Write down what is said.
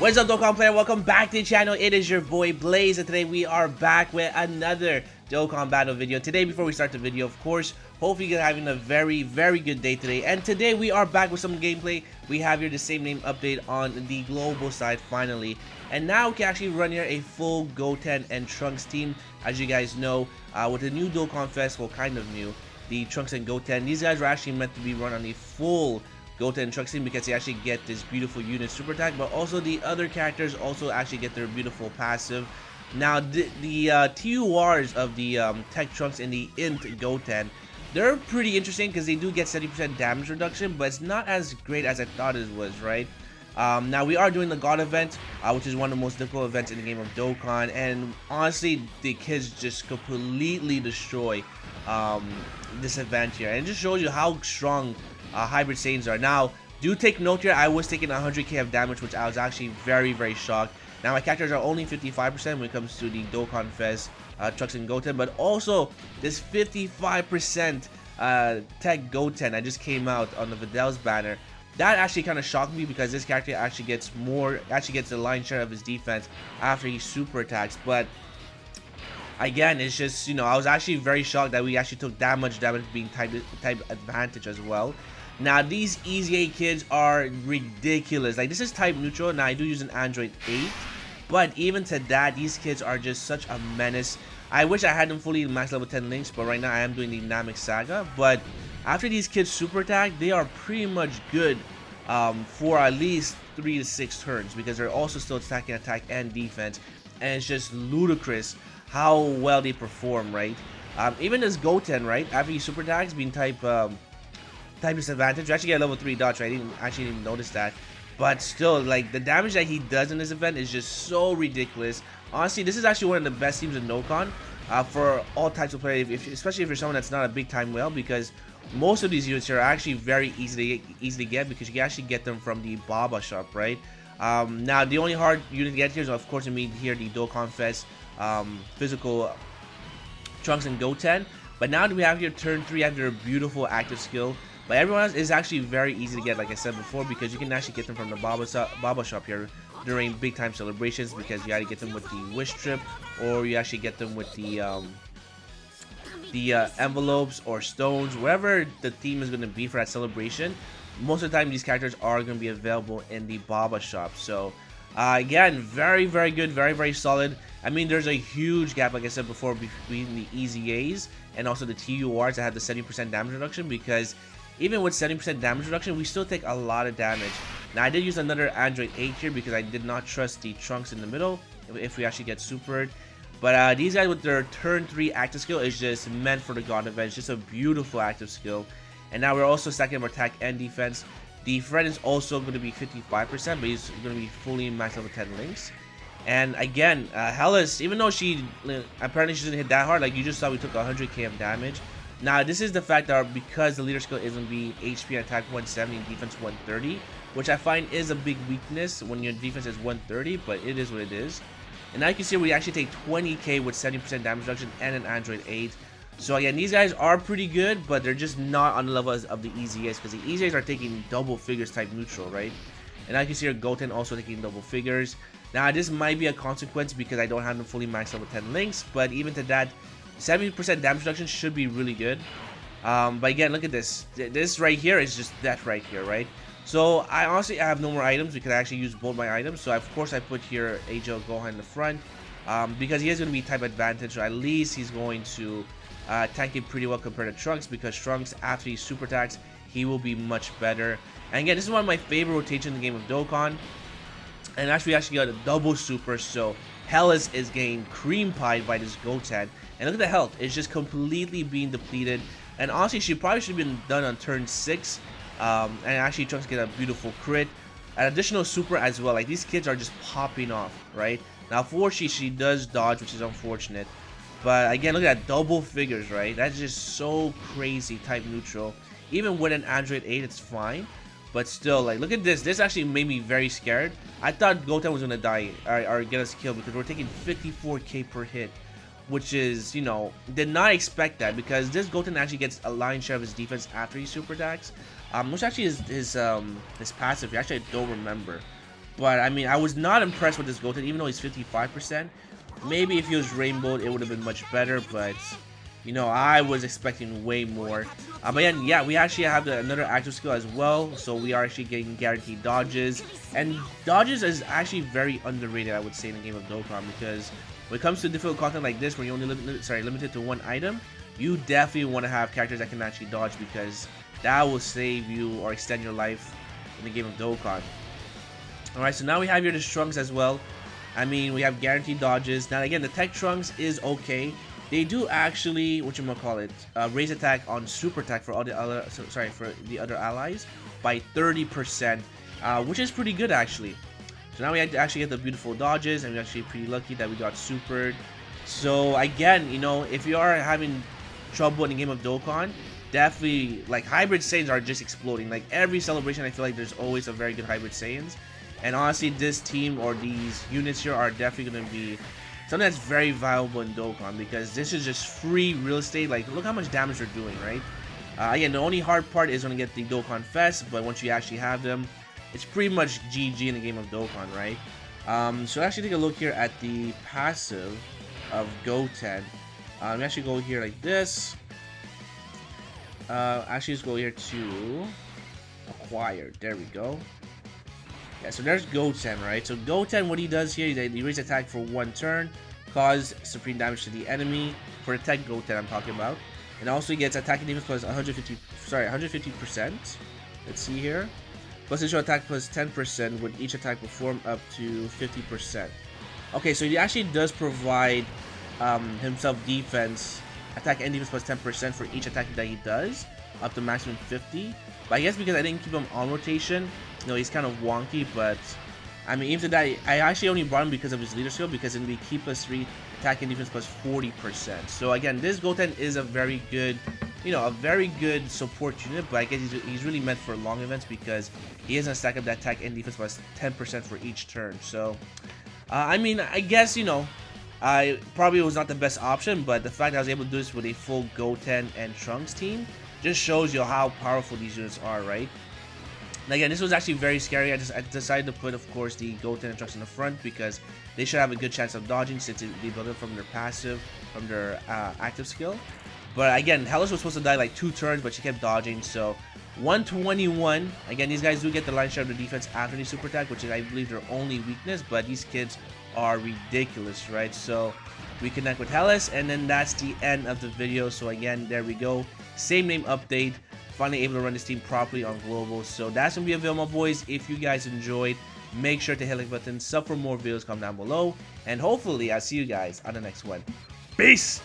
What's up, Dokkan player? Welcome back to the channel. It is your boy Blaze, and today we are back with another Dokkan battle video. Today, before we start the video, of course, hopefully you're having a very good day today. And today we are back with some gameplay. We have here the same name update on the global side finally, and now we can actually run here a full Goten and Trunks team. As you guys know, with the new Dokkan Fest, well, kind of new, the Trunks and Goten, these guys were actually meant to be run on a full Goten and Trunks team because they actually get this beautiful unit super attack, but also the other characters also actually get their beautiful passive. Now the TURs of the Tech Trunks and the Int Goten, they're pretty interesting because they do get 70% damage reduction, but it's not as great as I thought it was, right? Now we are doing the God event, which is one of the most difficult events in the game of Dokkan, and honestly the kids just completely destroy this event here, and it just shows you how strong hybrid Saiyans are. Now, do take note here, I was taking 100k of damage, which I was actually very shocked. Now, my characters are only 55% when it comes to the Dokkan Fest, Trunks and Goten, but also this 55% Tech Goten that just came out on the Vidal's banner. That actually kind of shocked me because this character actually gets the lion's share of his defense after he super attacks. But again, it's just, you know, I was actually very shocked that we actually took that much damage being type advantage as well. Now, these Easy 8 kids are ridiculous. Like, this is type neutral. Now, I do use an Android 8, but even to that, these kids are just such a menace. I wish I had them fully max level 10 links, but right now I am doing the Namek Saga. But after these kids super attack, they are pretty much good for at least 3 to 6 turns because they're also still attacking attack and defense, and it's just ludicrous how well they perform, right? Even this Goten, right, after he super attacks, being type disadvantage, you actually get a level 3 dodge, right? I didn't actually even notice that, but still, like, the damage that he does in this event is just so ridiculous. Honestly, this is actually one of the best teams in Dokkan for all types of players, especially if you're someone that's not a big time whale, because most of these units are actually very easy to get because you can actually get them from the Baba shop, right? Now, the only hard unit to get here is, of course, you mean here the Dokkan Fest physical Trunks and Goten. But now that we have here turn 3 after a beautiful active skill, but everyone else is actually very easy to get, like I said before, because you can actually get them from the Baba shop here during big time celebrations, because you gotta get them with the wish trip, or you actually get them with the envelopes or stones, wherever the theme is going to be for that celebration. Most of the time these characters are going to be available in the Baba shop. So again, very good, very solid. I mean, there's a huge gap, like I said before, between the Easy A's and also the TURs that have the 70% damage reduction, because even with 70% damage reduction, we still take a lot of damage. Now, I did use another Android 8 here because I did not trust the Trunks in the middle if we actually get supered. But these guys with their turn 3 active skill is just meant for the God event. It's just a beautiful active skill. And now we're also stacking up attack and defense. The friend is also going to be 55%, but he's going to be fully max level 10 links. And again, Hellas, even though apparently she didn't hit that hard, like you just saw, we took 100k of damage. Now, this is the fact that because the leader skill is going to be HP and attack 170 and defense 130, which I find is a big weakness when your defense is 130, but it is what it is. And now you can see we actually take 20k with 70% damage reduction and an Android 8. So again, these guys are pretty good, but they're just not on the level of the Easy A's, because the Easy A's are taking double figures type neutral, right? And now you can see here Goten also taking double figures. Now, this might be a consequence because I don't have them fully max level 10 links, but even to that, 70% damage reduction should be really good. But again, look at this. This right here is just that right here, right? So I honestly have no more items because I actually use both my items. So of course I put here Agel Gohan in the front because he is going to be type advantage. So at least he's going to tank it pretty well compared to Trunks, because Trunks, after he super attacks, he will be much better. And again, this is one of my favorite rotations in the game of Dokkan. And actually, we actually got a double super, so Hellas is getting cream pied by this Goten. And look at the health, it's just completely being depleted. And honestly, she probably should have been done on turn 6. And actually, Trunks get a beautiful crit. An additional super as well. Like, these kids are just popping off, right? Now, fortunately, she does dodge, which is unfortunate. But again, look at that, double figures, right? That's just so crazy type neutral. Even with an Android 8, it's fine. But still, like, look at this. This actually made me very scared. I thought Goten was going to die or get us killed because we're taking 54k per hit, which is, you know, did not expect that, because this Goten actually gets a lion's share of his defense after he super attacks, which actually is his passive. Actually, I don't remember. But I mean, I was not impressed with this Goten, even though he's 55%. Maybe if he was rainbowed, it would have been much better, but you know, I was expecting way more. But yeah, we actually have another active skill as well, so we are actually getting guaranteed dodges. And dodges is actually very underrated, I would say, in the game of Dokkan, because when it comes to difficult content like this, where you're only limited to one item, you definitely want to have characters that can actually dodge, because that will save you or extend your life in the game of Dokkan. Alright, so now we have here the Trunks as well. I mean, we have guaranteed dodges. Now again, the Tech Trunks is okay. They do actually, raise attack on super attack for all the other, for the other allies by 30%, which is pretty good actually. So now we actually get the beautiful dodges, and we're actually pretty lucky that we got supered. So again, you know, if you are having trouble in the game of Dokkan, definitely, like, hybrid Saiyans are just exploding. Like, every celebration, I feel like there's always a very good hybrid Saiyans. And honestly, this team or these units here are definitely going to be something that's very valuable in Dokkan, because this is just free real estate. Like, look how much damage they're doing, right? Again, the only hard part is going to get the Dokkan Fest, but once you actually have them, it's pretty much GG in the game of Dokkan, right? So actually take a look here at the passive of Goten. Let me actually go here like this. Actually, let's go here to acquire. There we go. Yeah, so there's Goten, right? So Goten, what he does here, he raises attack for 1 turn, cause supreme damage to the enemy. For the Tech Goten I'm talking about. And also he gets attack and defense plus 150%. Let's see here. Plus initial attack plus 10% with each attack performed up to 50%. Okay, so he actually does provide himself defense, attack and defense plus 10% for each attack that he does, up to maximum 50. But I guess because I didn't keep him on rotation, you know, he's kind of wonky. But I mean, even that, I actually only brought him because of his leader skill, because then we keep plus 3 attack and defense plus 40%. So again, this Goten is a very good, you know, a very good support unit. But I guess he's really meant for long events, because he is gonna stack up that attack and defense plus 10% for each turn. So I mean, I guess, you know, I probably was not the best option, but the fact that I was able to do this with a full Goten and Trunks team just shows you how powerful these units are, right? And again, this was actually very scary. I decided to put, of course, the Goten and Trunks in the front, because they should have a good chance of dodging, since they build it from their passive, from their active skill. But again, Hellas was supposed to die like 2 turns, but she kept dodging. So 121. Again, these guys do get the lion's share of the defense after the super attack, which is, I believe, their only weakness. But these kids are ridiculous, right? So we connect with Hellas, and then that's the end of the video. So again, there we go. Same name update. Finally able to run this team properly on global. So that's gonna be a video, my boys. If you guys enjoyed, make sure to hit the like button, sub for more videos, comment down below, and hopefully I'll see you guys on the next one. Peace.